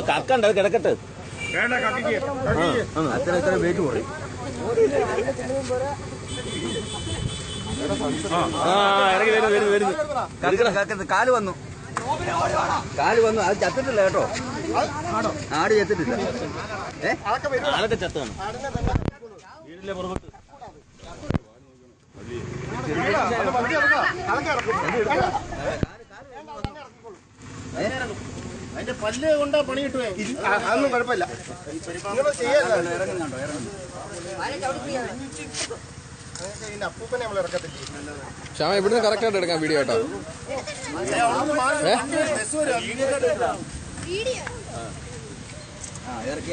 കക്കണ്ട കിടക്കട്ടെ അത്ര വെയിറ്റ് കുറയും. കാല് വന്നു അത് ചത്തിട്ടില്ല കേട്ടോ. ആട് ചത്തിട്ടില്ല. ആളൊക്കെ ചത്താണ് വീടിന്റെ പുറത്ത്. അതിന്റെ പല്ല് കൊണ്ടാ പണി കിട്ടുവേ. അതൊന്നും കുഴപ്പമില്ല. അപ്പൂപ്പനെ നമ്മൾ ഇറക്കത്തില്ല. ശ്യാമ ഇവിടുന്ന് കറക്റ്റ് ആയിട്ട് എടുക്കാം വീഡിയോ കേട്ടോ. ഇറക്കി